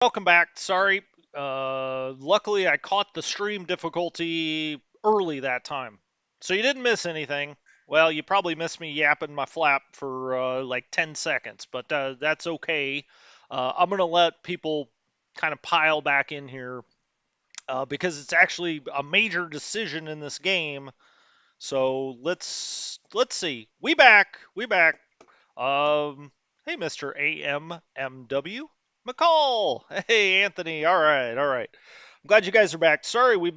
Welcome back. Sorry. Luckily, I caught the stream difficulty early that time. So you didn't miss anything. Well, you probably missed me yapping my flap for like 10 seconds, but that's okay. I'm going to let people kind of pile back in here because it's actually a major decision in this game. So let's see. We back. We back. Hey, Mr. AMMW McCall. Hey, Anthony. All right, all right. I'm glad you guys are back. Sorry, we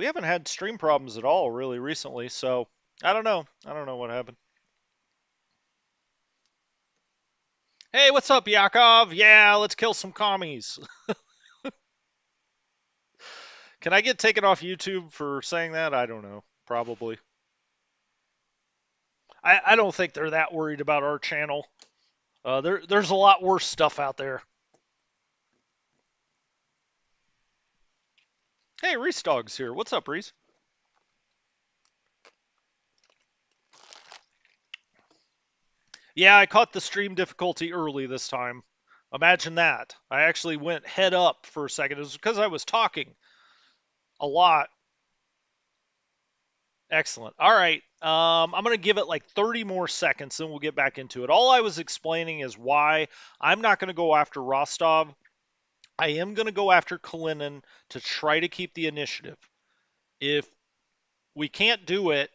haven't had stream problems at all really recently, so I don't know. I don't know what happened. Hey, what's up, Yakov? Yeah, let's kill some commies. Can I get taken off YouTube for saying that? I don't know. Probably. I don't think they're that worried about our channel. There's a lot worse stuff out there. Hey, Reese Dog's here. What's up, Reese? Yeah, I caught the stream difficulty early this time. Imagine that. I actually went head up for a second. It was because I was talking a lot. Excellent. All right. I'm going to give it like 30 more seconds, then we'll get back into it. All I was explaining is why I'm not going to go after Rostov. I am going to go after Kalinin to try to keep the initiative. If we can't do it,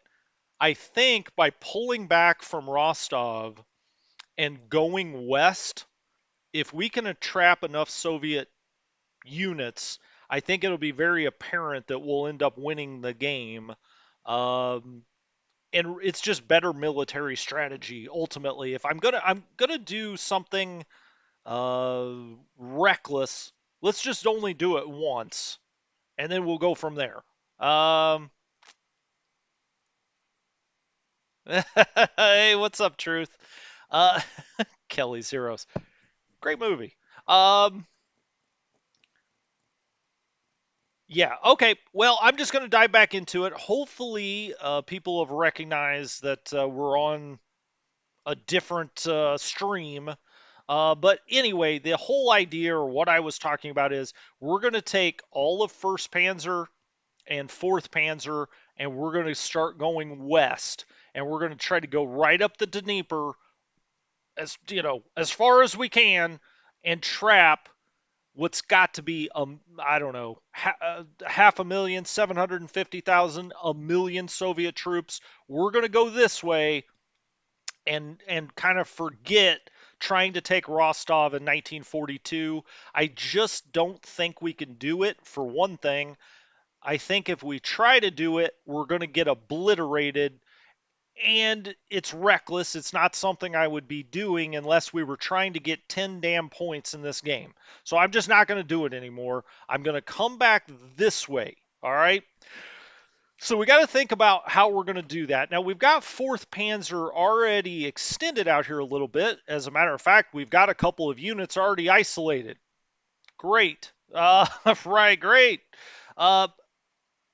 I think by pulling back from Rostov and going west, if we can trap enough Soviet units, I think it'll be very apparent that we'll end up winning the game. Um, and it's just better military strategy ultimately. If I'm gonna do something uh, reckless, let's just only do it once, and then we'll go from there. Um, hey, what's up, Truth? Uh, Kelly's Heroes, great movie. Um, Yeah, okay. Well, I'm just going to dive back into it. Hopefully, people have recognized that we're on a different stream. But anyway, the whole idea or what I was talking about is we're going to take all of 1st Panzer and 4th Panzer and we're going to start going west. And we're going to try to go right up the Dnieper as far as we can and trap what's got to be I don't know, half a million, 750,000, a million Soviet troops. We're going to go this way and kind of forget trying to take Rostov in 1942. I just don't think we can do it. For one thing, I think if we try to do it, we're going to get obliterated and it's reckless. It's not something I would be doing unless we were trying to get 10 damn points in this game. So I'm just not going to do it anymore. I'm going to come back this way. All right. So we got to think about how we're going to do that. Now we've got 4th Panzer already extended out here a little bit. As a matter of fact, we've got a couple of units already isolated. Great. Right, great. Uh,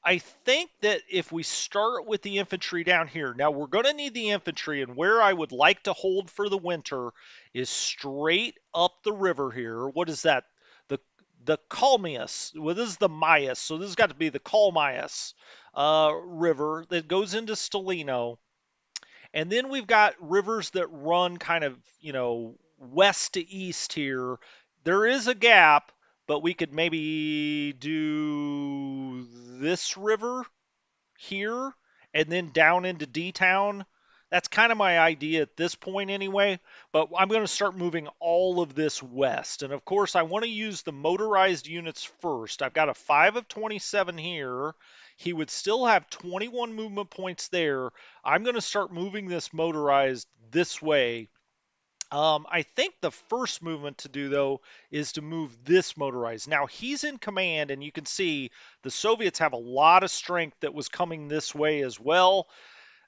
I think that if we start with the infantry down here, now we're going to need the infantry, and where I would like to hold for the winter is straight up the river here. What is that? The the Kalmius. Well, this is the Mias, so this has got to be the Kalmias river that goes into Stalino. And then we've got rivers that run kind of, west to east here. There is a gap, but we could maybe do this river here and then down into D Town. That's kind of my idea at this point, anyway. But I'm going to start moving all of this west. And of course, I want to use the motorized units first. I've got a 5 of 27 here. He would still have 21 movement points there. I'm going to start moving this motorized this way. I think the first movement to do, though, is to move this motorized. Now, he's in command, and you can see the Soviets have a lot of strength that was coming this way as well.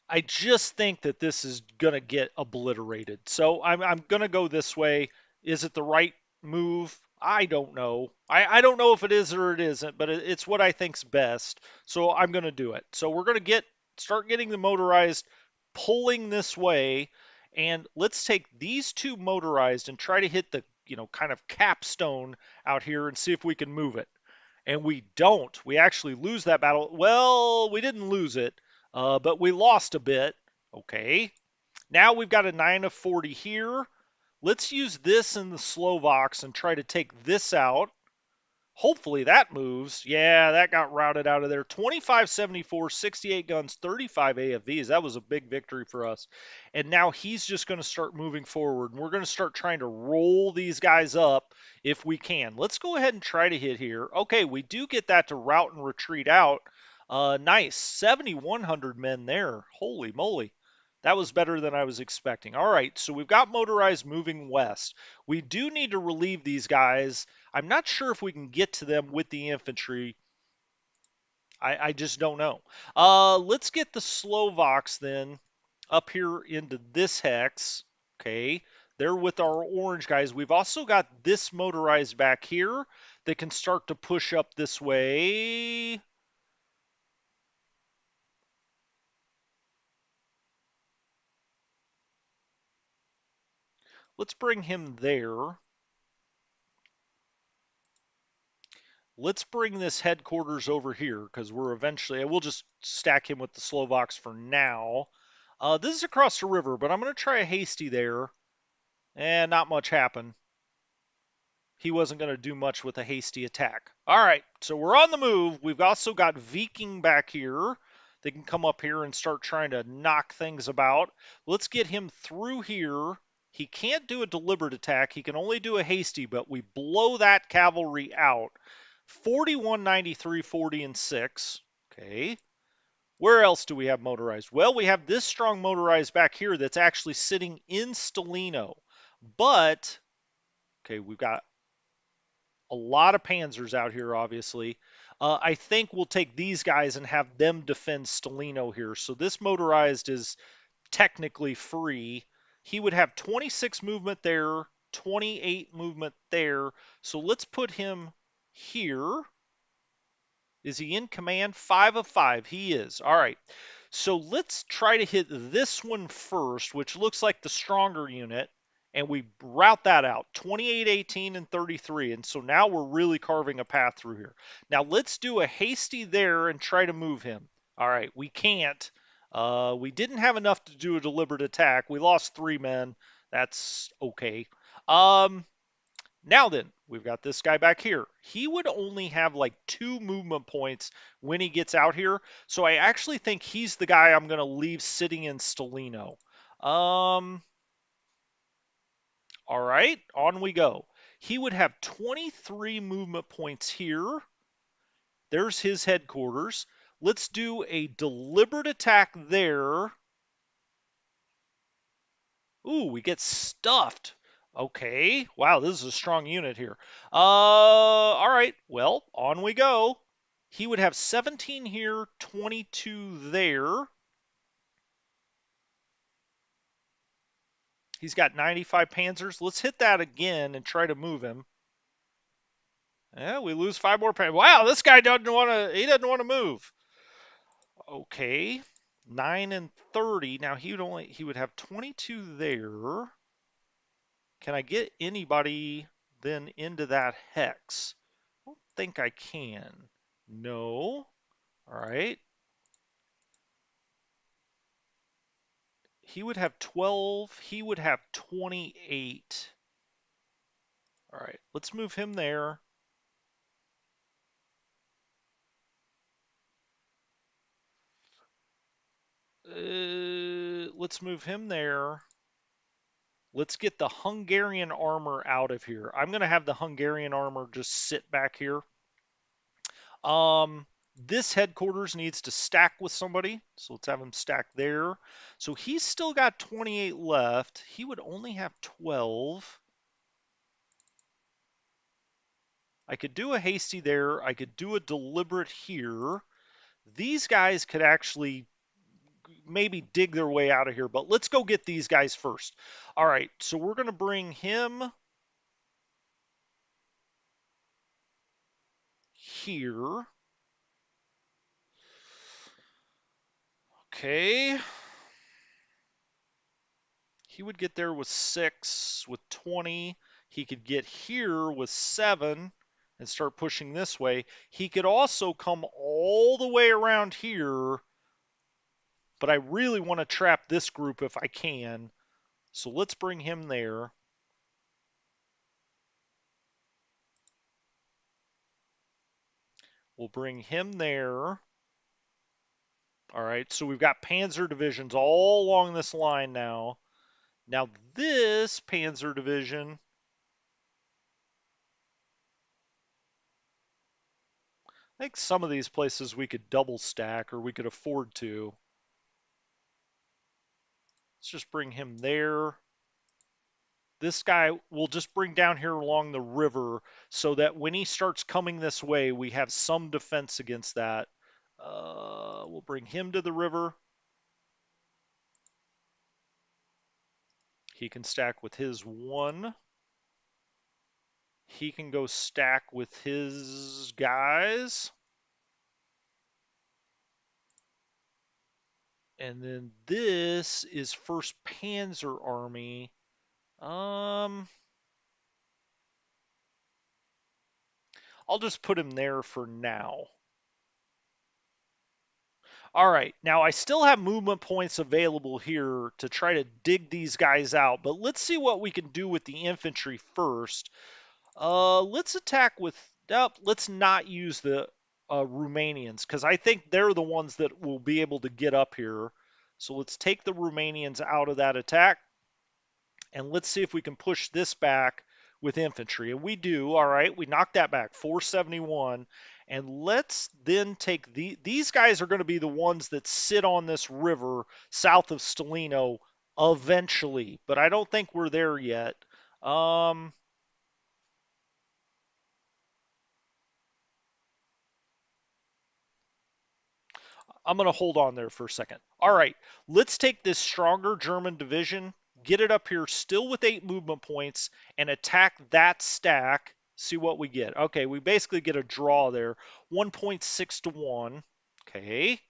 I just think that this is going to get obliterated. So I'm going to go this way. Is it the right move? I don't know. I don't know if it is or it isn't, but it's what I think's best. So I'm going to do it. So we're going to start getting the motorized pulling this way. And let's take these two motorized and try to hit the kind of capstone out here and see if we can move it. And we don't. We actually lose that battle. Well, we didn't lose it, but we lost a bit. Okay. Now we've got a 9 of 40 here. Let's use this in the Slovaks and try to take this out. Hopefully that moves. Yeah, that got routed out of there. 2574, 68 guns, 35 AFVs. That was a big victory for us. And now he's just going to start moving forward. And we're going to start trying to roll these guys up if we can. Let's go ahead and try to hit here. Okay, we do get that to rout and retreat out. Nice. 7,100 men there. Holy moly. That was better than I was expecting. All right, so we've got motorized moving west. We do need to relieve these guys. I'm not sure if we can get to them with the infantry. I just don't know. Let's get the Slovaks then up here into this hex. Okay, they're with our orange guys. We've also got this motorized back here that can start to push up this way. Let's bring him there. Let's bring this headquarters over here because we'll just stack him with the Slovaks for now. This is across the river, but I'm going to try a hasty there. And not much happened. He wasn't going to do much with a hasty attack. All right, so we're on the move. We've also got Viking back here. They can come up here and start trying to knock things about. Let's get him through here. He can't do a deliberate attack. He can only do a hasty, but we blow that cavalry out. 41, 93, 40, and 6. Okay. Where else do we have motorized? Well, we have this strong motorized back here that's actually sitting in Stelino. But, okay, we've got a lot of panzers out here, obviously. I think we'll take these guys and have them defend Stelino here. So this motorized is technically free. He would have 26 movement there, 28 movement there. So let's put him here. Is he in command? 5 of 5. He is. All right. So let's try to hit this one first, which looks like the stronger unit. And we route that out. 28, 18, and 33. And so now we're really carving a path through here. Now let's do a hasty there and try to move him. All right. We can't. We didn't have enough to do a deliberate attack. We lost 3 men. That's okay. Now then, we've got this guy back here. He would only have like 2 movement points when he gets out here. So I actually think he's the guy I'm going to leave sitting in Stelino. All right, on we go. He would have 23 movement points here. There's his headquarters. Let's do a deliberate attack there. Ooh, we get stuffed. Okay. Wow, this is a strong unit here. All right. Well, on we go. He would have 17 here, 22 there. He's got 95 panzers. Let's hit that again and try to move him. Yeah, we lose 5 more panzers. Wow, this guy doesn't want to. He doesn't want to move. Okay. 9 and 30. Now he would have 22 there. Can I get anybody then into that hex? I don't think I can. No. All right. He would have 12. He would have 28. All right. Let's move him there. Let's move him there. Let's get the Hungarian armor out of here. I'm going to have the Hungarian armor just sit back here. This headquarters needs to stack with somebody, so let's have him stack there. So he's still got 28 left. He would only have 12. I could do a hasty there. I could do a deliberate here. These guys could actually maybe dig their way out of here, but let's go get these guys first. All right, so we're going to bring him here. Okay. He would get there with 6, with 20. He could get here with 7 and start pushing this way. He could also come all the way around here, but I really want to trap this group if I can. So let's bring him there. We'll bring him there. All right, so we've got Panzer divisions all along this line now. Now this Panzer division, I think some of these places we could double stack or we could afford to. Let's just bring him there. This guy we'll just bring down here along the river so that when he starts coming this way, we have some defense against that. We'll bring him to the river. He can stack with his 1. He can go stack with his guys. And then this is 1st Panzer Army. I'll just put him there for now. All right, now I still have movement points available here to try to dig these guys out, but let's see what we can do with the infantry first. Let's attack with, let's not use the Romanians, because I think they're the ones that will be able to get up here. So let's take the Romanians out of that attack. And let's see if we can push this back with infantry. And we do. All right, we knocked that back, 471. And let's then take these guys are going to be the ones that sit on this river south of Stelino eventually, but I don't think we're there yet. Um, I'm going to hold on there for a second. All right, let's take this stronger German division, get it up here still with 8 movement points, and attack that stack. See what we get. Okay, we basically get a draw there, 1.6 to 1. Okay,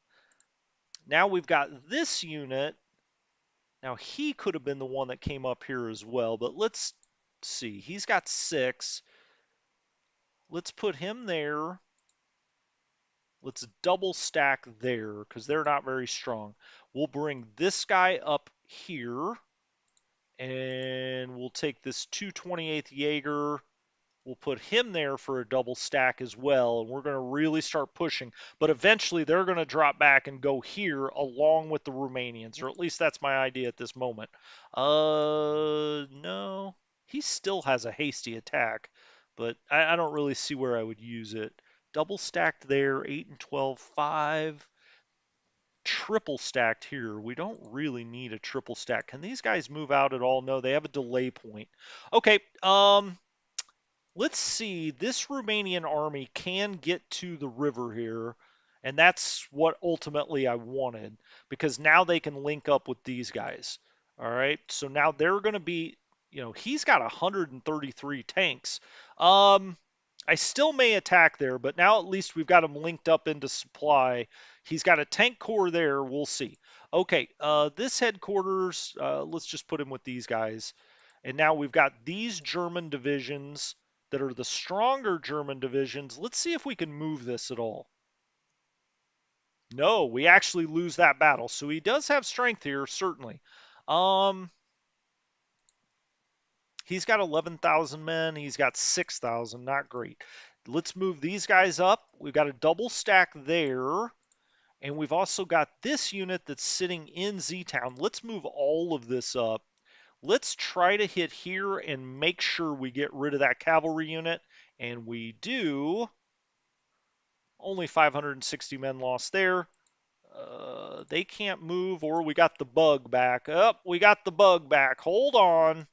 now we've got this unit. Now he could have been the one that came up here as well, but let's see. He's got 6. Let's put him there. Let's double stack there because they're not very strong. We'll bring this guy up here and we'll take this 228th Jaeger. We'll put him there for a double stack as well, and we're going to really start pushing. But eventually they're going to drop back and go here along with the Romanians, or at least that's my idea at this moment. No. He still has a hasty attack, but I don't really see where I would use it. Double stacked there, 8 and 12, 5. Triple stacked here. We don't really need a triple stack. Can these guys move out at all? No, they have a delay point. Okay, let's see. This Romanian army can get to the river here, and that's what ultimately I wanted because now they can link up with these guys. All right, so now they're going to be, he's got 133 tanks. I still may attack there, but now at least we've got him linked up into supply. He's got a tank corps there. We'll see. Okay, this headquarters, let's just put him with these guys. And now we've got these German divisions that are the stronger German divisions. Let's see if we can move this at all. No, we actually lose that battle. So he does have strength here, certainly. Um, he's got 11,000 men. He's got 6,000. Not great. Let's move these guys up. We've got a double stack there. And we've also got this unit that's sitting in Z-Town. Let's move all of this up. Let's try to hit here and make sure we get rid of that cavalry unit. And we do. Only 560 men lost there. They can't move, or we got the bug back. We got the bug back. Hold on.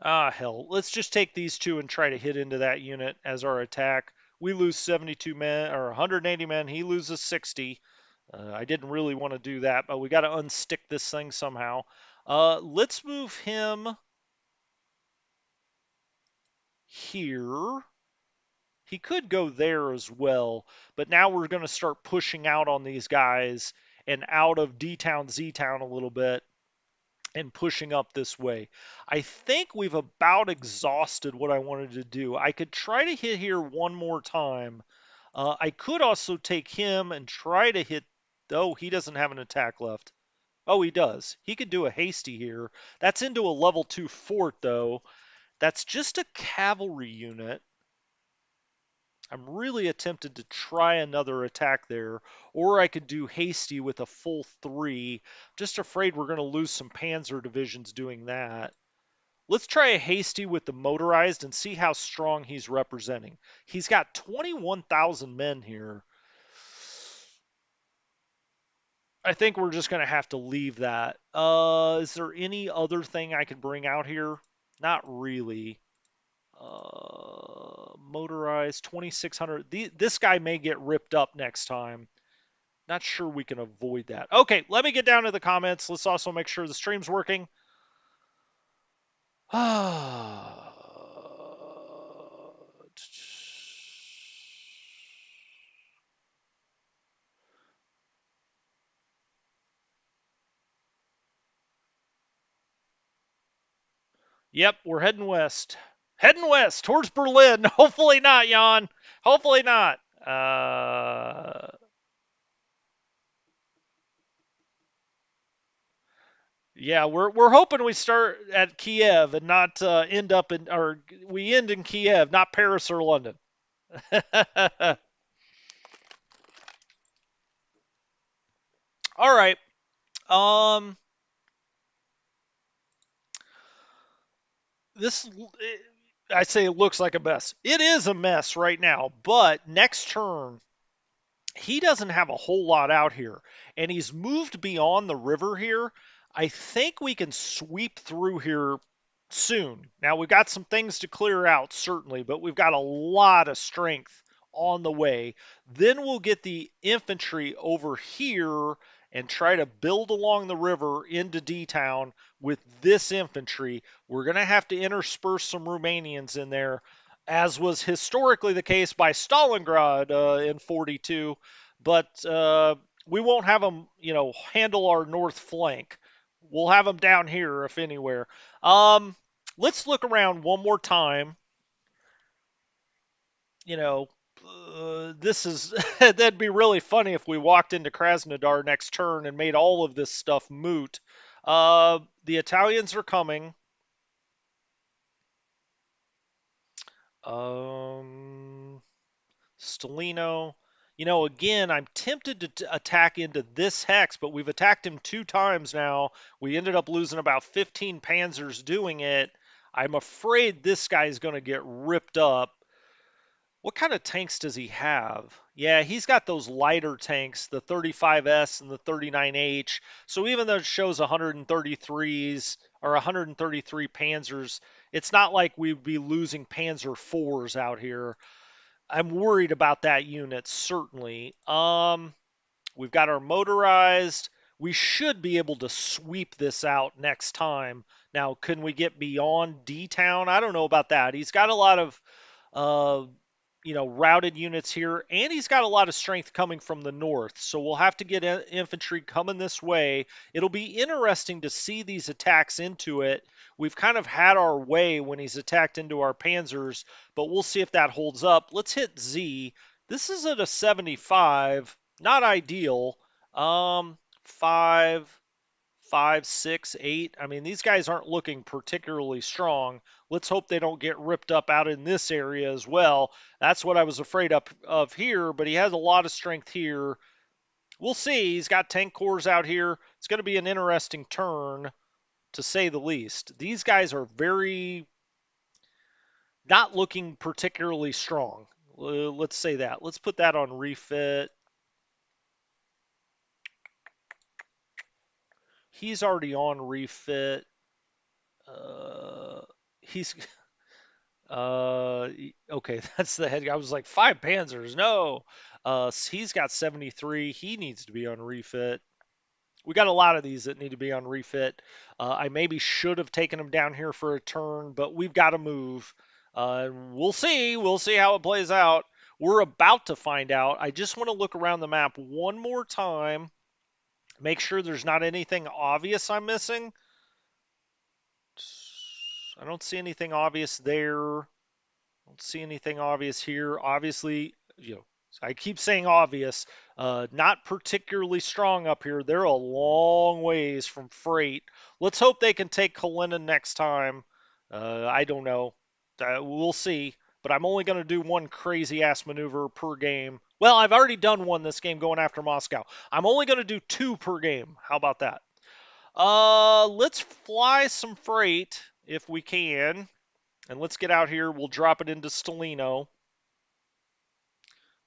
Hell. Let's just take these two and try to hit into that unit as our attack. We lose 72 men, or 180 men. He loses 60. I didn't really want to do that, but we got to unstick this thing somehow. Let's move him here. He could go there as well, but now we're going to start pushing out on these guys, and out of D-Town, Z-Town a little bit and pushing up this way. I think we've about exhausted what I wanted to do. I could try to hit here one more time. I could also take him and try to hit. Oh, he doesn't have an attack left. Oh, he does. He could do a hasty here. That's into a level 2 fort, though. That's just a cavalry unit. I'm really tempted to try another attack there, or I could do hasty with a full 3. Just afraid we're going to lose some panzer divisions doing that. Let's try a hasty with the motorized and see how strong he's representing. He's got 21,000 men here. I think we're just going to have to leave that. Is there any other thing I could bring out here? Not really. Motorized 2,600. This guy may get ripped up next time. Not sure we can avoid that. Okay, let me get down to the comments. Let's also make sure the stream's working. Yep, we're heading west. Heading west towards Berlin. Hopefully not, Jan. Hopefully not. Yeah, we're hoping we start at Kiev and not end up in, or we end in Kiev, not Paris or London. All right. Um, this I say it looks like a mess. It is a mess right now, but next turn he doesn't have a whole lot out here, and he's moved beyond the river here. I think we can sweep through here soon. Now, we've got some things to clear out, certainly, but we've got a lot of strength on the way. Then we'll get the infantry over here and try to build along the river into D-Town with this infantry. We're going to have to intersperse some Romanians in there, as was historically the case by Stalingrad in 42. But we won't have them, handle our north flank. We'll have them down here, if anywhere. Let's look around one more time. You know, this is that'd be really funny if we walked into Krasnodar next turn and made all of this stuff moot. The Italians are coming. Stelino. Again, I'm tempted to attack into this hex, but we've attacked him 2 times now. We ended up losing about 15 panzers doing it. I'm afraid this guy is going to get ripped up. What kind of tanks does he have? Yeah, he's got those lighter tanks, the 35S and the 39H. So even though it shows 133s or 133 Panzers, it's not like we'd be losing Panzer IVs out here. I'm worried about that unit, certainly. We've got our motorized. We should be able to sweep this out next time. Now, can we get beyond D-Town? I don't know about that. He's got a lot of uh, routed units here, and he's got a lot of strength coming from the north. So we'll have to get infantry coming this way. It'll be interesting to see these attacks into it. We've kind of had our way when he's attacked into our panzers, but we'll see if that holds up. Let's hit Z. This is at a 75, not ideal. 5, 5, 6, 8. I mean, these guys aren't looking particularly strong. Let's hope they don't get ripped up out in this area as well. That's what I was afraid of here, but he has a lot of strength here. We'll see. He's got tank cores out here. It's going to be an interesting turn, to say the least. These guys are very not looking particularly strong. Let's say that. Let's put that on refit. He's already on refit. He's okay, that's the head. I was like 5 Panzers. No, he's got 73. He needs to be on refit. We got a lot of these that need to be on refit. I maybe should have taken him down here for a turn, but we've got to move. We'll see. We'll see how it plays out. We're about to find out. I just want to look around the map one more time. Make sure there's not anything obvious I'm missing. I don't see anything obvious there. Don't see anything obvious here. Obviously, I keep saying obvious. Not particularly strong up here. They're a long ways from freight. Let's hope they can take Kalina next time. I don't know. We'll see. But I'm only going to do one crazy ass maneuver per game. Well, I've already done one this game going after Moscow. I'm only going to do two per game. How about that? Let's fly some freight if we can. And let's get out here. We'll drop it into Stelino.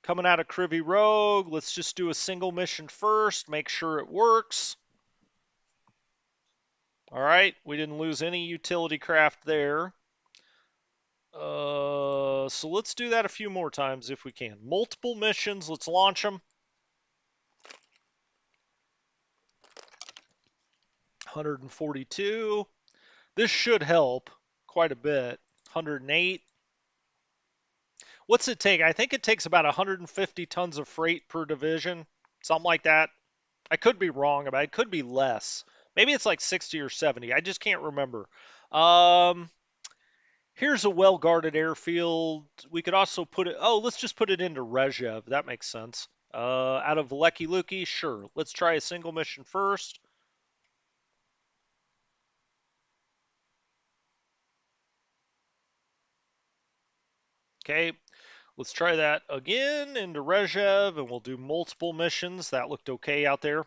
Coming out of Krivy Rogue, let's just do a single mission first, make sure it works. All right, we didn't lose any utility craft there. So let's do that a few more times if we can. Multiple missions, let's launch them. 142. This should help quite a bit. 108. What's it take? I think it takes about 150 tons of freight per division, something like that. I could be wrong about it. It could be less. Maybe it's like 60 or 70. I just can't remember. Um, Here's a well-guarded airfield. We could also put it. Oh, let's just put it into Rezhev. That makes sense. Out of Lecky Luki, sure. Let's try a single mission first. Okay, let's try that again into Rezhev, and we'll do multiple missions. That looked okay out there.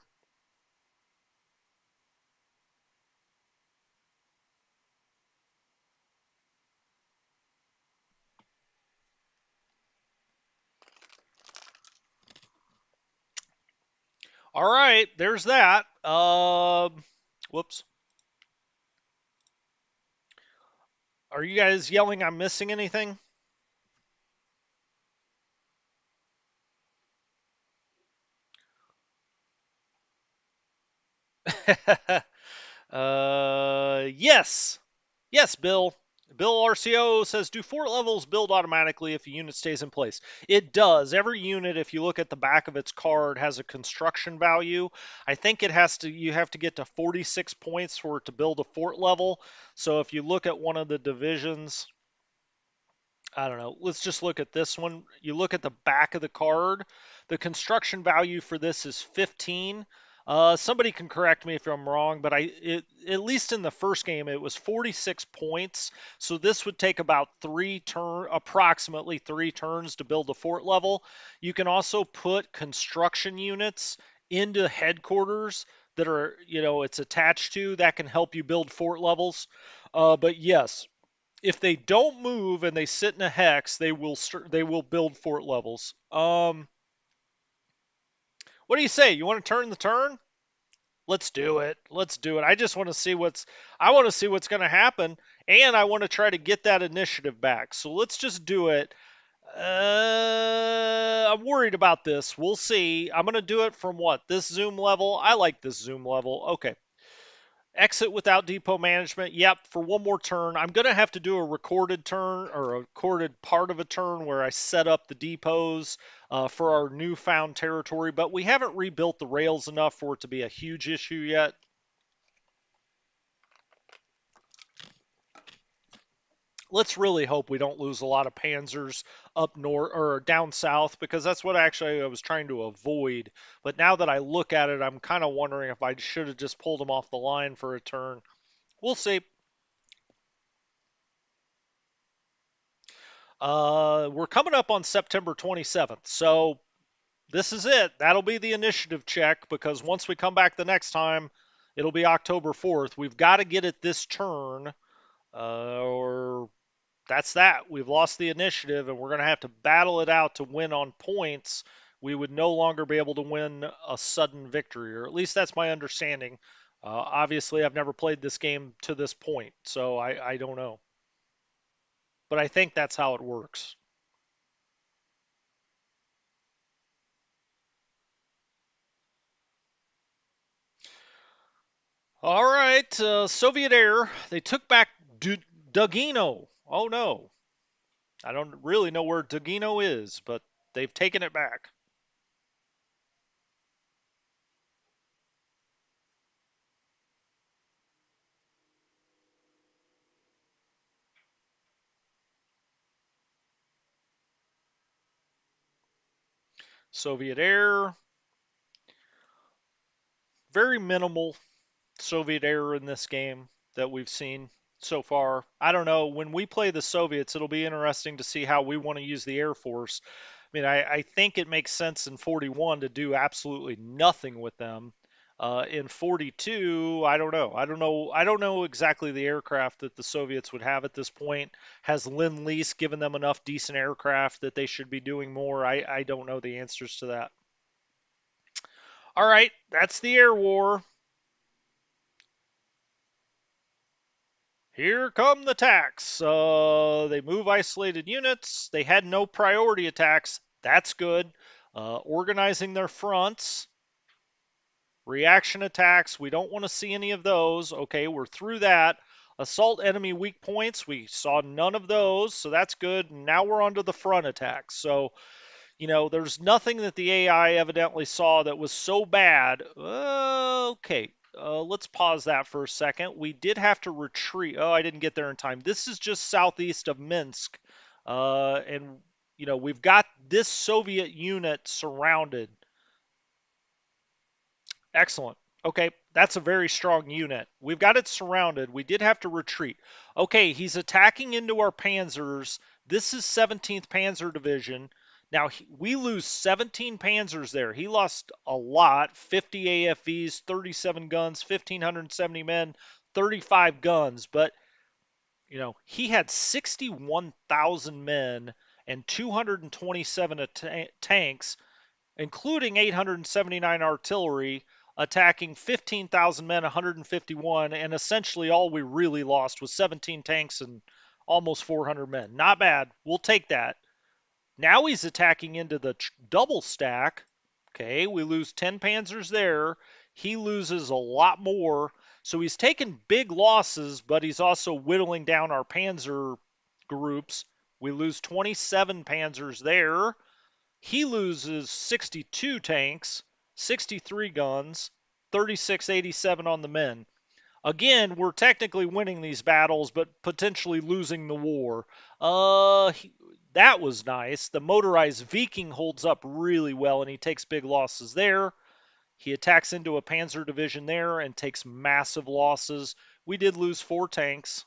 All right, there's that. Whoops. Are you guys yelling I'm missing anything? Yes. Yes, Bill. Bill RCO says, do fort levels build automatically if a unit stays in place? It does. Every unit, if you look at the back of its card, has a construction value. I think you have to get to 46 points for it to build a fort level. So if you look at one of the divisions, I don't know. Let's just look at this one. You look at the back of the card. The construction value for this is 15. Somebody can correct me if I'm wrong, but at least in the first game it was 46 points. So this would take about approximately 3 turns to build a fort level. You can also put construction units into headquarters that are, it's attached to that can help you build fort levels. But yes, if they don't move and they sit in a hex, they will build fort levels. What do you say? You want to turn the turn? Let's do it. Let's do it. I want to see what's going to happen, and I want to try to get that initiative back. So let's just do it. I'm worried about this. We'll see. I'm going to do it from what? This zoom level? I like this zoom level. Okay. Exit without depot management. Yep, for one more turn. I'm going to have to do a recorded turn or a recorded part of a turn where I set up the depots for our newfound territory, but we haven't rebuilt the rails enough for it to be a huge issue yet. Let's really hope we don't lose a lot of panzers up north or down south because that's what actually I was trying to avoid. But now that I look at it, I'm kind of wondering if I should have just pulled them off the line for a turn. We'll see. We're coming up on September 27th, so this is it. That'll be the initiative check because once we come back the next time, it'll be October 4th. We've got to get it this turn, or that's that. We've lost the initiative, and we're going to have to battle it out to win on points. We would no longer be able to win a sudden victory, or at least that's my understanding. Obviously, I've never played this game to this point, so I don't know. But I think that's how it works. All right, Soviet Air. They took back Dugino. Oh no, I don't really know where Dugino is, but they've taken it back. Soviet air, very minimal Soviet air in this game that we've seen so far. I don't know. When we play the Soviets, it'll be interesting to see how we want to use the Air Force. I mean, I think it makes sense in 41 to do absolutely nothing with them. In 42, I don't know. I don't know. I don't know exactly the aircraft that the Soviets would have at this point. Has Lend-Lease given them enough decent aircraft that they should be doing more? I don't know the answers to that. All right, that's the air war. Here come the attacks. They move isolated units. They had no priority attacks. That's good. Organizing their fronts. Reaction attacks. We don't want to see any of those. Okay, we're through that. Assault enemy weak points. We saw none of those, so that's good. Now we're on to the front attacks. So there's nothing that the AI evidently saw that was so bad. Okay, let's pause that for a second. We did have to retreat. Oh, I didn't get there in time. This is just southeast of Minsk. And, we've got this Soviet unit surrounded. Excellent. Okay, that's a very strong unit. We've got it surrounded. We did have to retreat. Okay, he's attacking into our panzers. This is 17th Panzer Division. Now, we lose 17 panzers there. He lost a lot, 50 AFVs, 37 guns, 1,570 men, 35 guns. But, he had 61,000 men and 227 tanks, including 879 artillery, attacking 15,000 men, 151, and essentially all we really lost was 17 tanks and almost 400 men. Not bad. We'll take that. Now he's attacking into the double stack. Okay, we lose 10 panzers there. He loses a lot more. So he's taking big losses, but he's also whittling down our panzer groups. We lose 27 panzers there. He loses 62 tanks, 63 guns, 3687 on the men. Again, we're technically winning these battles, but potentially losing the war. That was nice. The motorized Viking holds up really well, and he takes big losses there. He attacks into a panzer division there and takes massive losses. We did lose 4 tanks.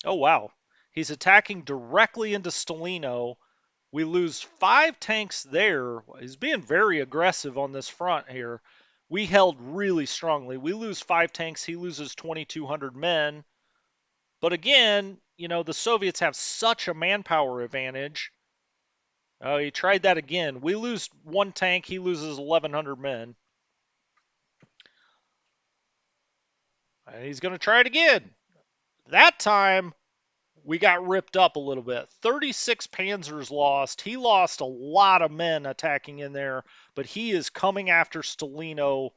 Oh, wow. He's attacking directly into Stalino. We lose 5 tanks there. He's being very aggressive on this front here. We held really strongly. We lose 5 tanks. He loses 2,200 men. But again, the Soviets have such a manpower advantage. Oh, he tried that again. We lose 1 tank. He loses 1,100 men. And he's going to try it again. That time, we got ripped up a little bit. 36 panzers lost. He lost a lot of men attacking in there, but he is coming after Stalino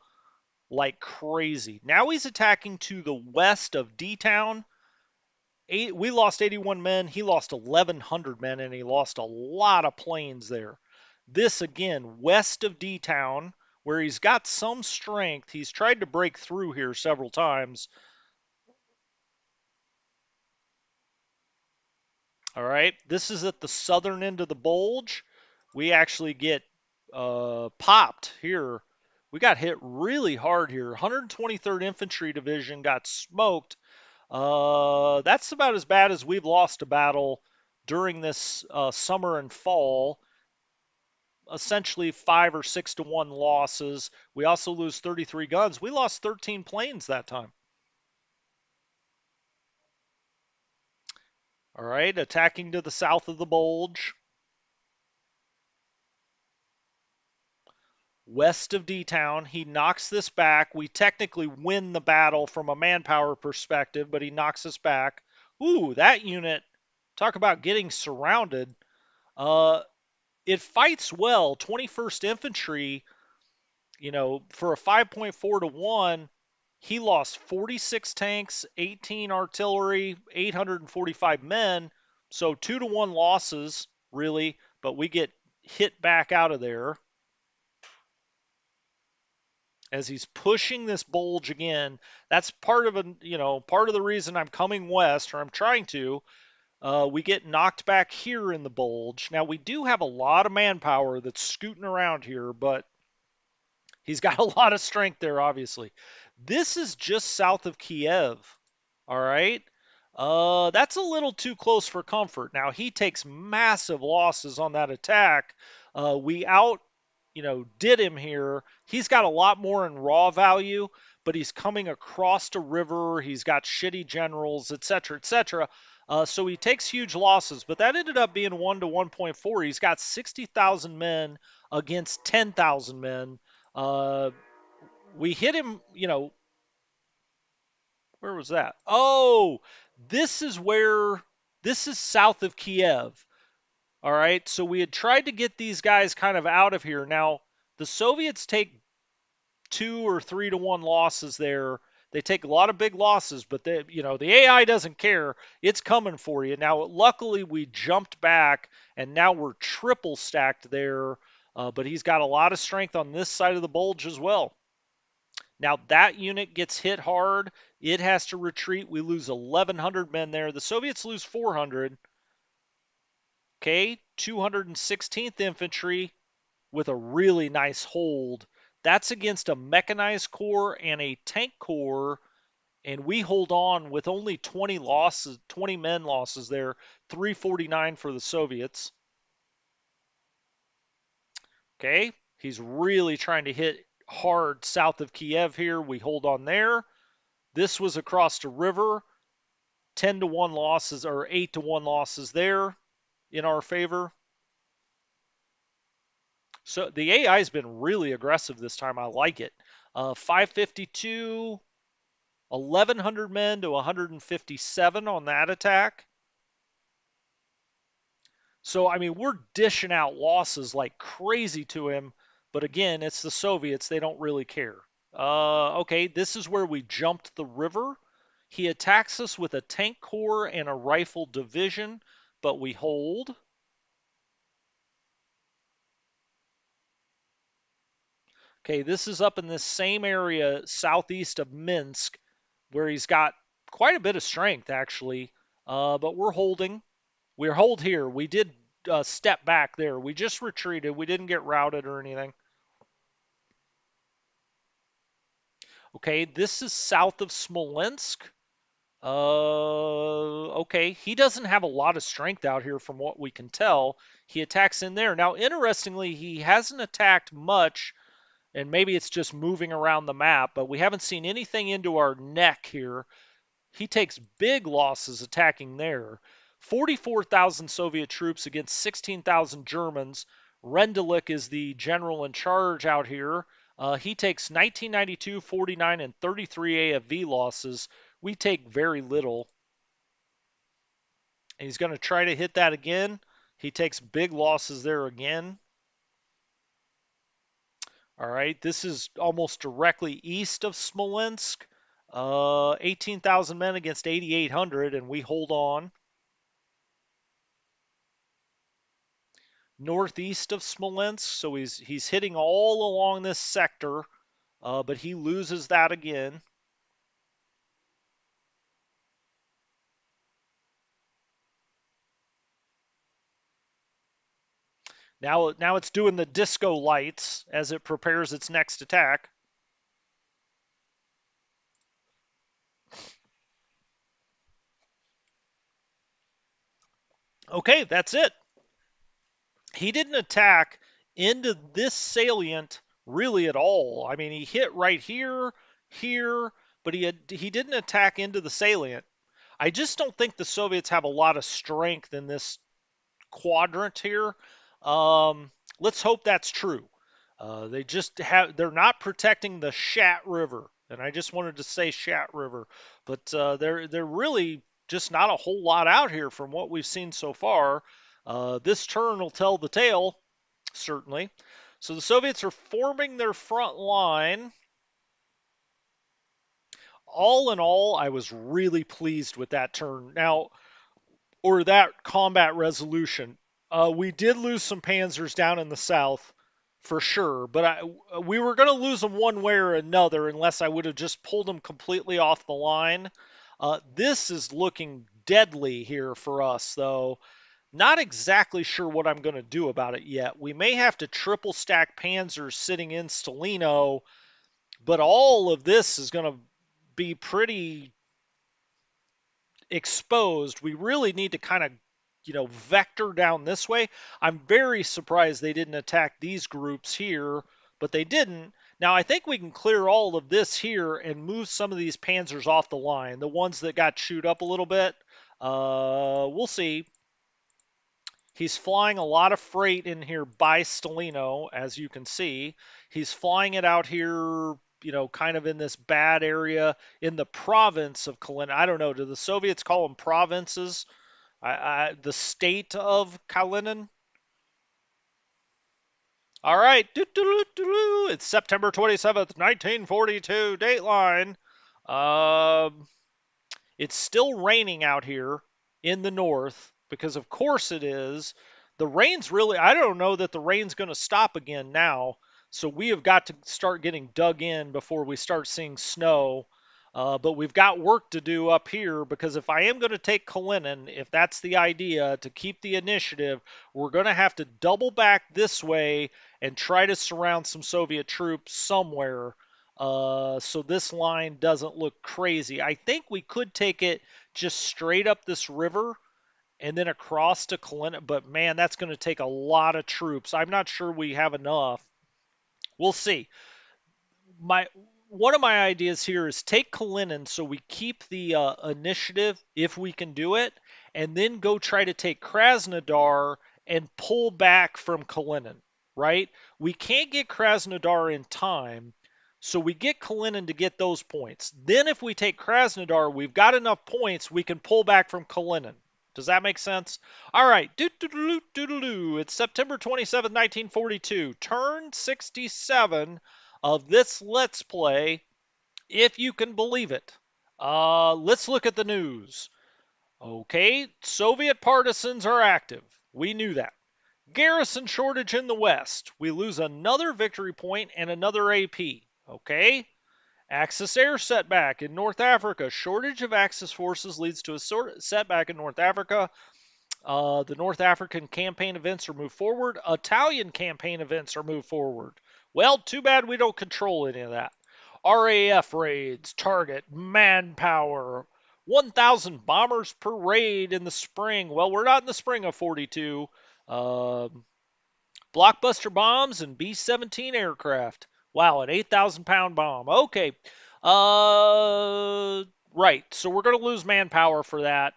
like crazy. Now he's attacking to the west of D-Town. We lost 81 men. He lost 1,100 men, and he lost a lot of planes there. This, again, west of D-Town, where he's got some strength. He's tried to break through here several times. All right, this is at the southern end of the bulge. We actually get popped here. We got hit really hard here. 123rd Infantry Division got smoked. That's about as bad as we've lost a battle during this summer and fall. Essentially 5 or 6 to 1 losses. We also lose 33 guns. We lost 13 planes that time. All right, attacking to the south of the bulge. West of D-Town. He knocks this back. We technically win the battle from a manpower perspective, but he knocks us back. Ooh, that unit, talk about getting surrounded. It fights well. 21st Infantry, for a 5.4 to 1, he lost 46 tanks, 18 artillery, 845 men. So 2 to 1 losses, really, but we get hit back out of there as he's pushing this bulge again. That's part of the reason I'm coming west, or I'm trying to. We get knocked back here in the bulge. Now, we do have a lot of manpower that's scooting around here, but he's got a lot of strength there, obviously. This is just south of Kiev. All right. That's a little too close for comfort. Now he takes massive losses on that attack. We out, did him here. He's got a lot more in raw value, but he's coming across a river. He's got shitty generals, etc., etc. So he takes huge losses, but that ended up being 1 to 1.4. He's got 60,000 men against 10,000 men. Uh, we hit him, where was that? Oh, this is where this is south of Kiev. All right. So we had tried to get these guys kind of out of here. Now, the Soviets take 2 or 3 to 1 losses there. They take a lot of big losses, but the AI doesn't care. It's coming for you. Now, luckily we jumped back and now we're triple stacked there. But he's got a lot of strength on this side of the bulge as well. Now that unit gets hit hard. It has to retreat. We lose 1,100 men there. The Soviets lose 400. Okay, 216th Infantry with a really nice hold. That's against a mechanized corps and a tank corps, and we hold on with only 20 losses, 20 men losses there. 349 for the Soviets. Okay, he's really trying to hit hard south of Kiev here. We hold on there. This was across the river. 10 to 1 losses or 8 to 1 losses there in our favor. So the AI has been really aggressive this time. I like it. 552, 1,100 men to 157 on that attack. So, I mean, we're dishing out losses like crazy to him. But again, it's the Soviets. They don't really care. Okay, this is where we jumped the river. He attacks us with a tank corps and a rifle division, but we hold. Okay, this is up in this same area southeast of Minsk, where he's got quite a bit of strength, actually. But we're holding. We're hold here. We did step back there. We just retreated. We didn't get routed or anything. Okay, this is south of Smolensk. Okay, he doesn't have a lot of strength out here from what we can tell. He attacks in there. Now, interestingly, he hasn't attacked much, and maybe it's just moving around the map, but we haven't seen anything into our neck here. He takes big losses attacking there. 44,000 Soviet troops against 16,000 Germans. Rendelik is the general in charge out here. He takes 1992, 49, and 33 AFV losses. We take very little. And he's going to try to hit that again. He takes big losses there again. All right, this is almost directly east of Smolensk. 18,000 men against 8,800, and we hold on. Northeast of Smolensk, so he's hitting all along this sector, but he loses that again. Now it's doing the disco lights as it prepares its next attack. Okay, that's it. He didn't attack into this salient really at all. I mean, he hit right here, here, but he didn't attack into the salient. I just don't think the Soviets have a lot of strength in this quadrant here. Let's hope that's true. They're not protecting the Shat River, and I just wanted to say Shat River, but they're really just not a whole lot out here from what we've seen so far. This turn will tell the tale, certainly. So the Soviets are forming their front line. All in all, I was really pleased with that turn. Now, or that combat resolution. We did lose some panzers down in the south, for sure, but we were going to lose them one way or another unless I would have just pulled them completely off the line. This is looking deadly here for us, though. Not exactly sure what I'm going to do about it yet. We may have to triple stack Panzers sitting in Stelino, but all of this is going to be pretty exposed. We really need to kind of, vector down this way. I'm very surprised they didn't attack these groups here, but they didn't. Now, I think we can clear all of this here and move some of these panzers off the line, the ones that got chewed up a little bit. We'll see. He's flying a lot of freight in here by Stelino, as you can see. He's flying it out here, kind of in this bad area in the province of Kalinin. I don't know. Do the Soviets call them provinces? The state of Kalinin? All right. It's September 27th, 1942, Dateline. Um, It's still raining out here in the north because, of course, it is. The rain's really, I don't know that the rain's going to stop again now. So we have got to start getting dug in before we start seeing snow. But we've got work to do up here because if I am going to take Kalinin, if that's the idea to keep the initiative, we're going to have to double back this way and try to surround some Soviet troops somewhere so this line doesn't look crazy. I think we could take it just straight up this river and then across to Kalina, but man, that's going to take a lot of troops. I'm not sure we have enough. We'll see. My One of my ideas here is take Kalinin so we keep the initiative if we can do it, and then go try to take Krasnodar and pull back from Kalinin, right? We can't get Krasnodar in time, so we get Kalinin to get those points. Then if we take Krasnodar, we've got enough points, we can pull back from Kalinin. Does that make sense? All right. It's September 27th, 1942. Turn 67 of this Let's Play, if you can believe it. Let's look at the news. Okay, Soviet partisans are active. We knew that. Garrison shortage in the West. We lose another victory point and another AP. Okay. Axis air setback in North Africa. Shortage of Axis forces leads to a setback in North Africa. The North African campaign events are moved forward. Italian campaign events are moved forward. Well, too bad we don't control any of that. RAF raids, target, manpower, 1,000 bombers per raid in the spring. Well, we're not in the spring of 42. Blockbuster bombs and B-17 aircraft. Wow, an 8,000-pound bomb. Okay. Right. So we're going to lose manpower for that.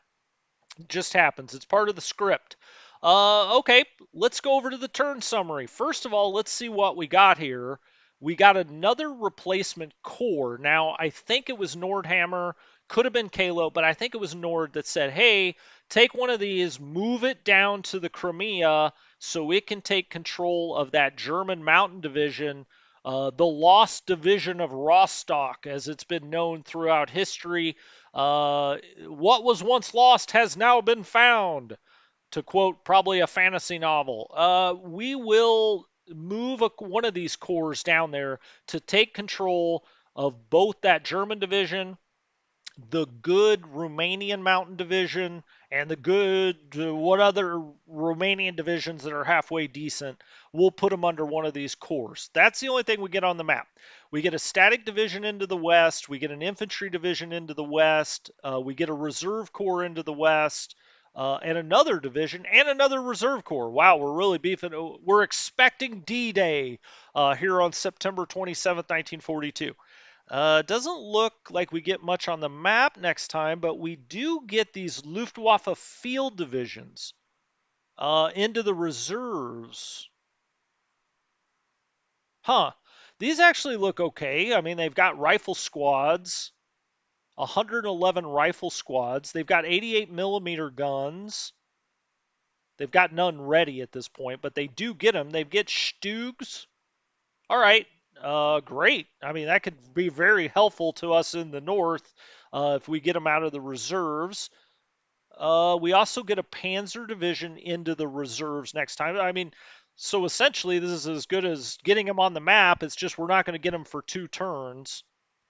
Just happens. It's part of the script. Okay, let's go over to the turn summary. First of all, let's see what we got here. We got another replacement core. Now, I think it was Nordhammer, could have been Kalo, but I think it was Nord that said, hey, take one of these, move it down to the Crimea so it can take control of that German mountain division, the lost division of Rostock, as it's been known throughout history. What was once lost has now been found, to quote probably a fantasy novel. We will move one of these corps down there to take control of both that German division, the good Romanian mountain division, and the good what other Romanian divisions that are halfway decent. We'll put them under one of these corps. That's the only thing we get on the map. We get a static division into the west. We get an infantry division into the west. We get a reserve corps into the west. And another division and another reserve corps. Wow, we're really beefing. We're expecting D-Day here on September 27th, 1942. Doesn't look like we get much on the map next time, but we do get these Luftwaffe field divisions into the reserves. Huh. These actually look okay. I mean, they've got rifle squads, 111 rifle squads. They've got 88 millimeter guns. They've got none ready at this point, but they do get them. They get Stugs. All right. Great. I mean, that could be very helpful to us in the north if we get them out of the reserves. We also get a Panzer division into the reserves next time. I mean, so essentially, this is as good as getting them on the map. It's just we're not going to get them for 2 turns,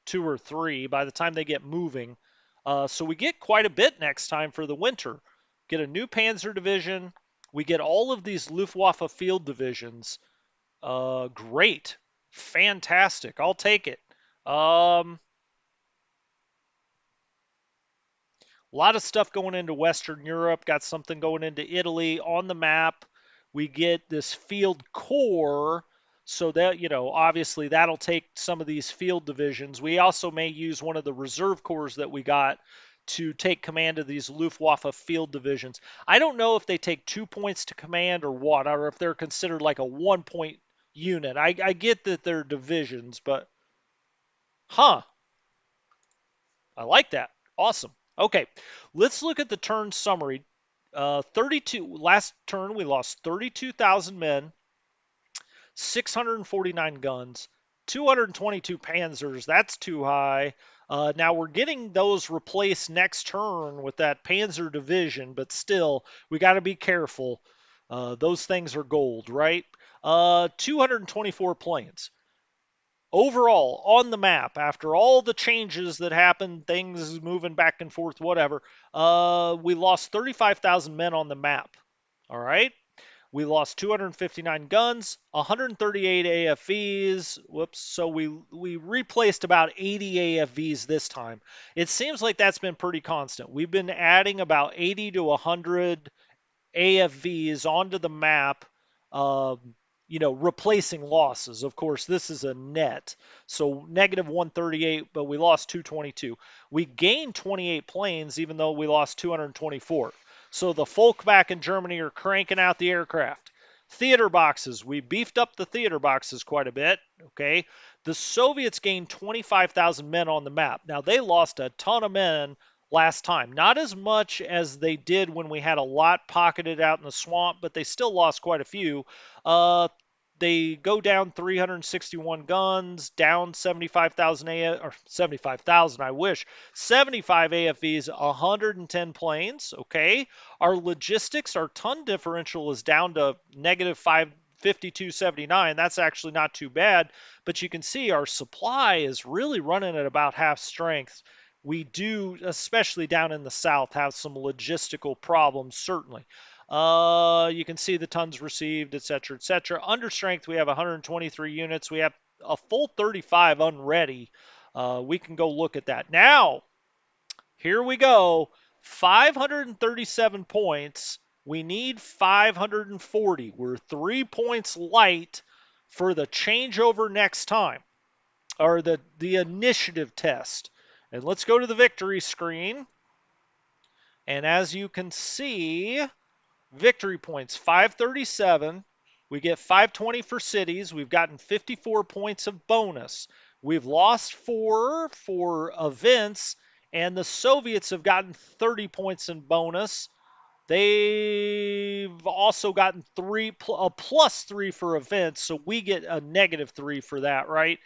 2 or 3, by the time they get moving. So we get quite a bit next time for the winter. Get a new Panzer division. We get all of these Luftwaffe field divisions. Great. Fantastic. I'll take it. Um, A lot of stuff going into Western Europe, got something going into Italy on the map. We get this field corps, so that, obviously that'll take some of these field divisions. We also may use one of the reserve corps that we got to take command of these Luftwaffe field divisions. I don't know if they take 2 points to command or what, or if they're considered like a 1 point unit. I get that they're divisions, but huh, I like that. Awesome. Okay, let's look at the turn summary. 32 last turn we lost 32,000 men, 649 guns, 222 panzers. That's too high. Now we're getting those replaced next turn with that panzer division, but still we got to be careful. Those things are gold, right? 224 planes overall on the map after all the changes that happened, things moving back and forth, whatever. We lost 35,000 men on the map. All right. We lost 259 guns, 138 AFVs. Whoops. So we replaced about 80 AFVs this time. It seems like that's been pretty constant. We've been adding about 80 to 100 AFVs onto the map, replacing losses. Of course, this is a net. So negative 138, but we lost 222. We gained 28 planes, even though we lost 224. So the folk back in Germany are cranking out the aircraft. Theater boxes. We beefed up the theater boxes quite a bit. Okay. The Soviets gained 25,000 men on the map. Now, they lost a ton of men last time. Not as much as they did when we had a lot pocketed out in the swamp, but they still lost quite a few. Uh, they go down 361 guns, down 75,000 or 75,000, I wish. 75 AFVs, 110 planes. Okay. Our logistics, our ton differential is down to negative 552.79. That's actually not too bad, but you can see our supply is really running at about half strength. We do, especially down in the south, have some logistical problems, certainly. You can see the tons received, et cetera, et cetera. Under strength, we have 123 units. We have a full 35 unready. We can go look at that. Now, here we go. 537 points. We need 540. We're 3 points light for the changeover next time, or the initiative test. And let's go to the victory screen. And as you can see, victory points 537. We get 520 for cities. We've gotten 54 points of bonus. We've lost 4 for events, and the Soviets have gotten 30 points in bonus. They've also gotten a +3 for events, so we get a -3 for that, right?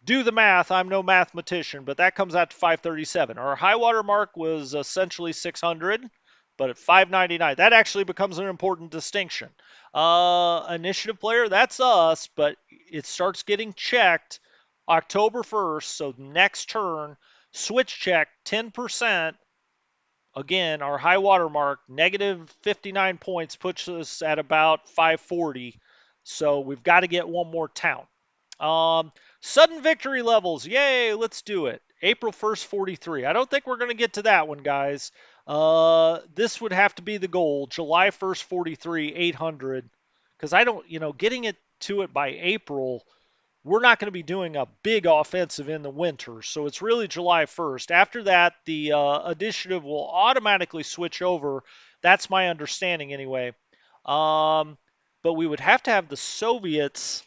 Do the math. I'm no mathematician, but that comes out to 537. Our high water mark was essentially 600, but at 599, that actually becomes an important distinction. Initiative player, that's us, but it starts getting checked October 1st, so next turn, switch check 10%. Again, our high water mark, negative 59 points, puts us at about 540. So we've got to get one more town. Sudden victory levels. Yay, let's do it. April 1st, 43. I don't think we're going to get to that one, guys. This would have to be the goal. July 1st, 43, 800. Because I don't, getting it to it by April, we're not going to be doing a big offensive in the winter. So it's really July 1st. After that, the initiative will automatically switch over. That's my understanding anyway. But we would have to have the Soviets.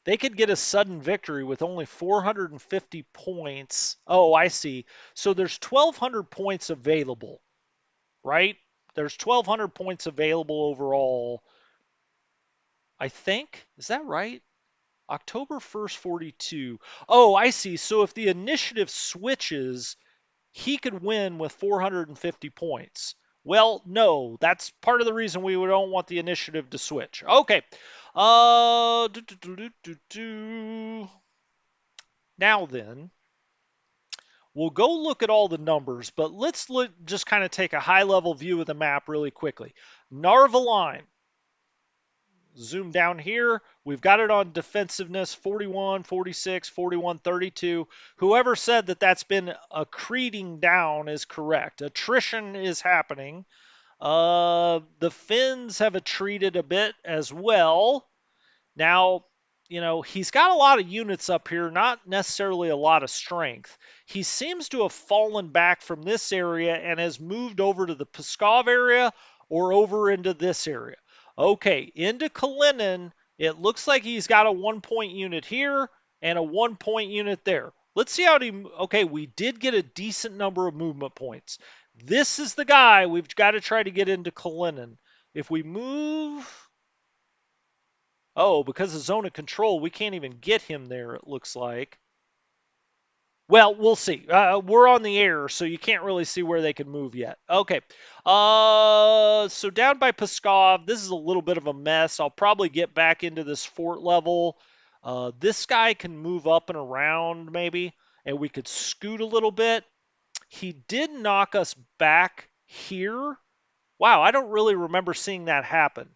They could get a sudden victory with only 450 points. Oh, I see. So there's 1,200 points available, right? There's 1,200 points available overall. I think. Is that right? October 1st, 42. Oh, I see. So if the initiative switches, he could win with 450 points. Well, no, that's part of the reason we don't want the initiative to switch. Okay. Uh, do, do, do, do, do, do. Now then, we'll go look at all the numbers, but let's just kind of take a high level view of the map really quickly. Narva line, zoom down here. We've got it on defensiveness 41, 46, 41, 32. Whoever said that that's been accreting down is correct. Attrition is happening. The Finns have retreated a bit as well. Now, he's got a lot of units up here, not necessarily a lot of strength. He seems to have fallen back from this area and has moved over to the Pskov area or over into this area. Okay, into Kalinin, it looks like he's got a 1-point unit here and a 1-point unit there. Let's see how he. Okay, we did get a decent number of movement points. This is the guy we've got to try to get into Kalinin. If we move. Oh, because of zone of control, we can't even get him there, it looks like. Well, we'll see. We're on the air, so you can't really see where they can move yet. Okay. So down by Pskov, this is a little bit of a mess. I'll probably get back into this fort level. This guy can move up and around, maybe, and we could scoot a little bit. He did knock us back here. Wow, I don't really remember seeing that happen.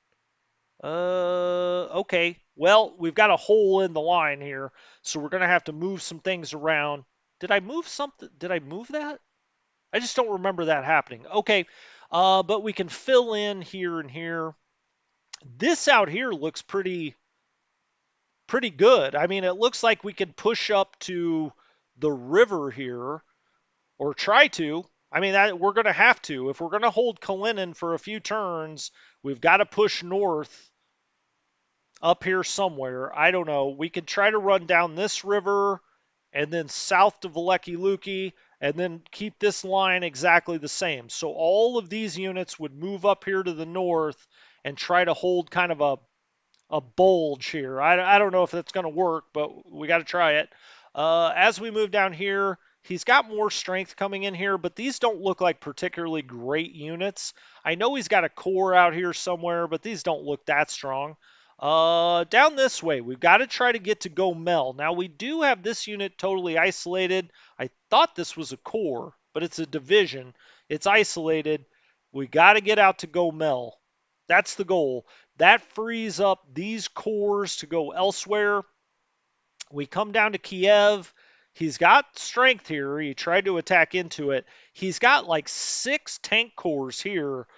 Okay. Well, we've got a hole in the line here, so we're going to have to move some things around. Did I move something? Did I move that? I just don't remember that happening. Okay. But we can fill in here and here. This out here looks pretty good. I mean, it looks like we could push up to the river here or try to. I mean, we're going to have to. If we're going to hold Kalinin for a few turns, we've got to push north up here somewhere. I don't know. We could try to run down this river and then south to Veliki Luki and then keep this line exactly the same. So all of these units would move up here to the north and try to hold kind of a bulge here. I don't know if that's going to work, but we got to try it. As we move down here, he's got more strength coming in here, but these don't look like particularly great units. I know he's got a core out here somewhere, but these don't look that strong. Down this way, we've got to try to get to Gomel. Now, we do have this unit totally isolated. I thought this was a core, but it's a division. It's isolated. We got to get out to Gomel. That's the goal. That frees up these cores to go elsewhere. We come down to Kiev. He's got strength here. He tried to attack into it. He's got like 6 tank cores here.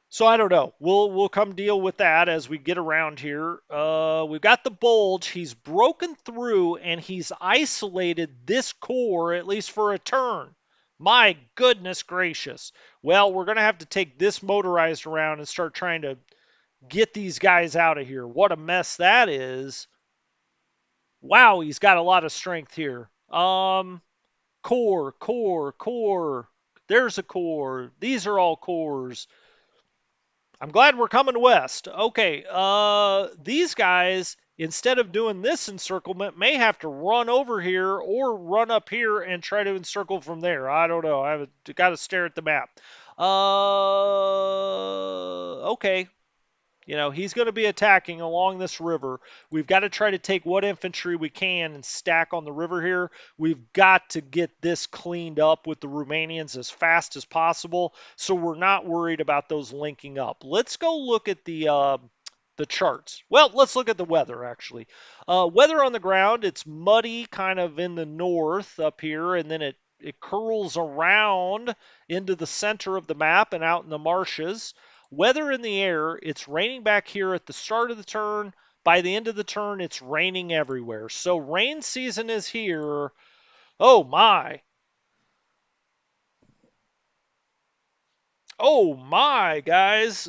So I don't know. We'll come deal with that as we get around here. We've got the bulge. He's broken through and he's isolated this core at least for a turn. My goodness gracious. Well, we're going to have to take this motorized around and start trying to get these guys out of here. What a mess that is. Wow, he's got a lot of strength here. Core. There's a core. These are all cores. I'm glad we're coming west. Okay, these guys, instead of doing this encirclement, may have to run over here or run up here and try to encircle from there. I don't know. I've got to stare at the map. Okay, he's going to be attacking along this river. We've got to try to take what infantry we can and stack on the river here. We've got to get this cleaned up with the Romanians as fast as possible so we're not worried about those linking up. Let's go look at the charts. Well, let's look at the weather, actually. Weather on the ground, it's muddy kind of in the north up here, and then it curls around into the center of the map and out in the marshes. Weather in the air, it's raining back here at the start of the turn. By the end of the turn, it's raining everywhere. So rain season is here. Oh my. Oh my, guys.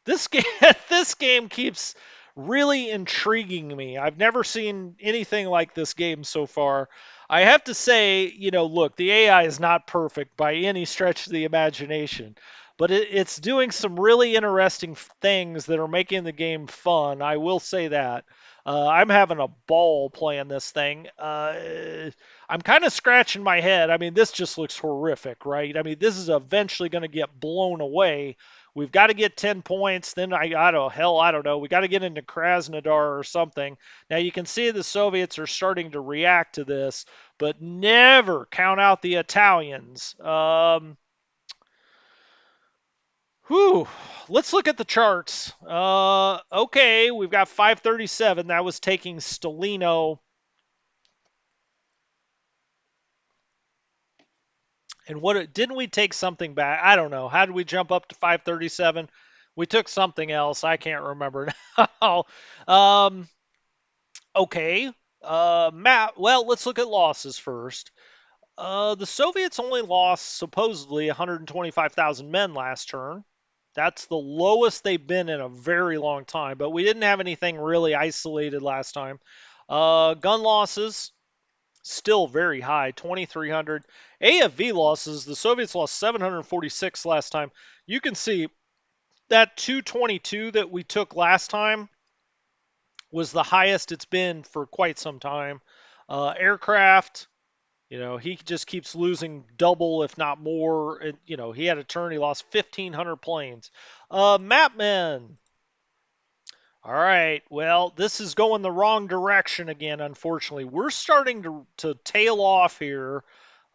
This game this game keeps really intriguing me. I've never seen anything like this game so far. I have to say, look, the AI is not perfect by any stretch of the imagination, but it's doing some really interesting things that are making the game fun. I will say that. I'm having a ball playing this thing. I'm kind of scratching my head. I mean, this just looks horrific, right? I mean, this is eventually going to get blown away We've got to get 10 points. Then I don't know. We got to get into Krasnodar or something. Now you can see the Soviets are starting to react to this, but never count out the Italians. Whew. Let's look at the charts. Okay, we've got 537. That was taking Stalino. And didn't we take something back? I don't know. How did we jump up to 537? We took something else. I can't remember now. um, okay. Matt. Well, let's look at losses first. The Soviets only lost supposedly 125,000 men last turn. That's the lowest they've been in a very long time, but we didn't have anything really isolated last time. Gun losses, still very high, 2,300. AFV losses, the Soviets lost 746 last time. You can see that 222 that we took last time was the highest it's been for quite some time. Aircraft, he just keeps losing double, if not more. He had a turn, he lost 1,500 planes. Mapman. All right. Well, this is going the wrong direction again, unfortunately. We're starting to tail off here.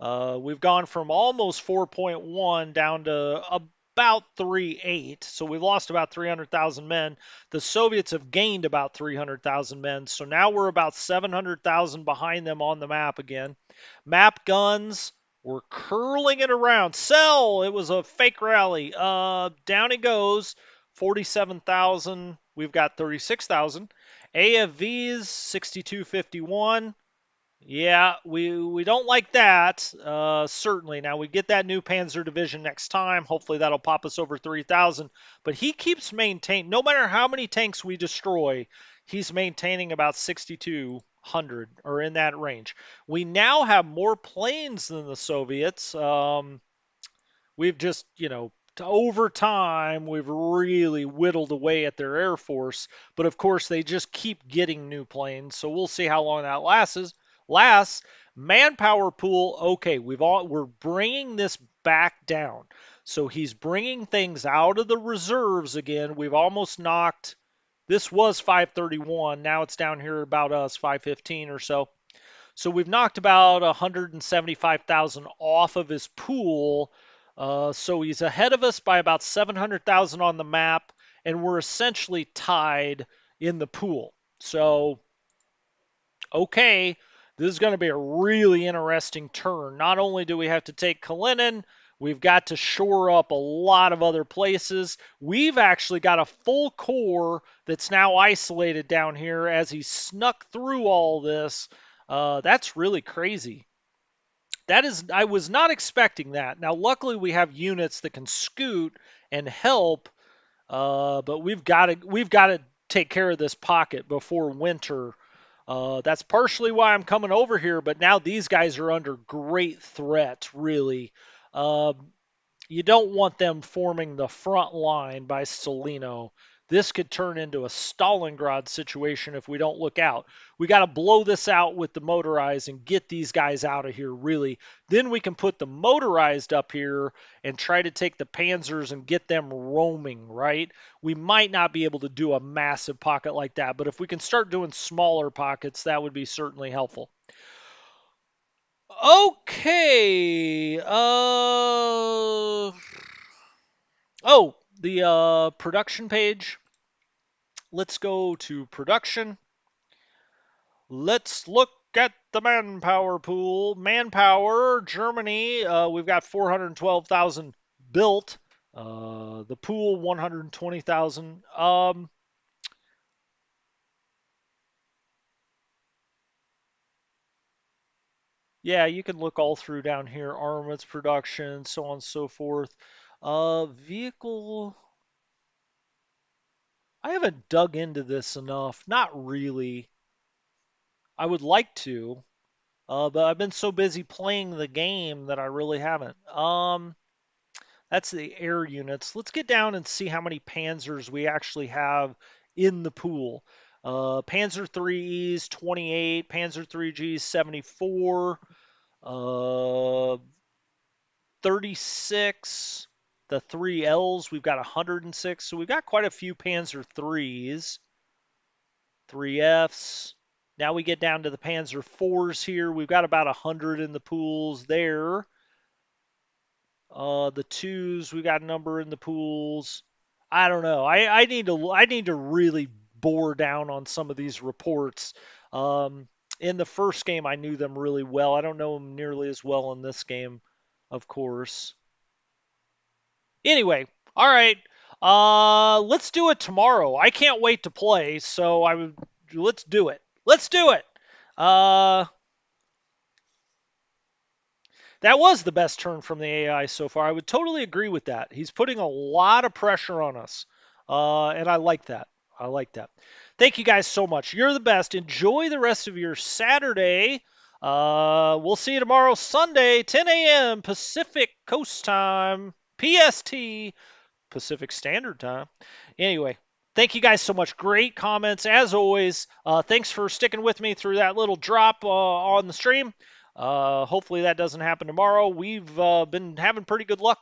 We've gone from almost 4.1 down to about 3.8. So we've lost about 300,000 men. The Soviets have gained about 300,000 men. So now we're about 700,000 behind them on the map again. Map guns. We're curling it around. Sell! It was a fake rally. Down it goes. 47,000. We've got 36,000. AFVs 6251. Yeah, we don't like that. Certainly. Now we get that new Panzer division next time. Hopefully that'll pop us over 3,000. But he keeps maintaining. No matter how many tanks we destroy, he's maintaining about 6,200 or in that range. We now have more planes than the Soviets. We've just, over time, we've really whittled away at their Air Force. But of course, they just keep getting new planes. So we'll see how long that lasts. Manpower pool, okay, we're bringing this back down. So he's bringing things out of the reserves again. We've almost knocked. This was 531. Now it's down here about us 515 or so. So we've knocked about 175,000 off of his pool. So he's ahead of us by about 700,000 on the map, and we're essentially tied in the pool. So, okay, this is going to be a really interesting turn. Not only do we have to take Kalinin, we've got to shore up a lot of other places. We've actually got a full corps that's now isolated down here as he snuck through all this. That's really crazy. I was not expecting that. Now, luckily, we have units that can scoot and help, but we've got to take care of this pocket before winter. That's partially why I'm coming over here, but now these guys are under great threat, really. You don't want them forming the front line by Solino. This could turn into a Stalingrad situation if we don't look out. We got to blow this out with the motorized and get these guys out of here, really. Then we can put the motorized up here and try to take the panzers and get them roaming, right? We might not be able to do a massive pocket like that, but if we can start doing smaller pockets, that would be certainly helpful. Okay. Oh, the production page. Let's go to production. Let's look at the manpower pool. Manpower, Germany, we've got 412,000 built. The pool, 120,000. Yeah, you can look all through down here. Armaments production, so on and so forth. Vehicle. I haven't dug into this enough. Not really. I would like to, but I've been so busy playing the game that I really haven't. That's the air units. Let's get down and see how many Panzers we actually have in the pool. Panzer 3Es 28, Panzer 3Gs 74, 36. The 3Ls, we've got 106. So we've got quite a few Panzer 3s, 3Fs. Now we get down to the Panzer 4s here. We've got about 100 in the pools there. The 2s, we got a number in the pools. I don't know. I need to really bore down on some of these reports. In the first game, I knew them really well. I don't know them nearly as well in this game, of course. Anyway, all right. Let's do it tomorrow. I can't wait to play, so let's do it. Let's do it. Uh, that was the best turn from the AI so far. I would totally agree with that. He's putting a lot of pressure on us, and I like that. I like that. Thank you guys so much. You're the best. Enjoy the rest of your Saturday. We'll see you tomorrow, Sunday, 10 a.m. Pacific Coast Time, PST. Pacific Standard Time. Anyway, thank you guys so much. Great comments as always. Thanks for sticking with me through that little drop on the stream. Hopefully that doesn't happen tomorrow. We've been having pretty good luck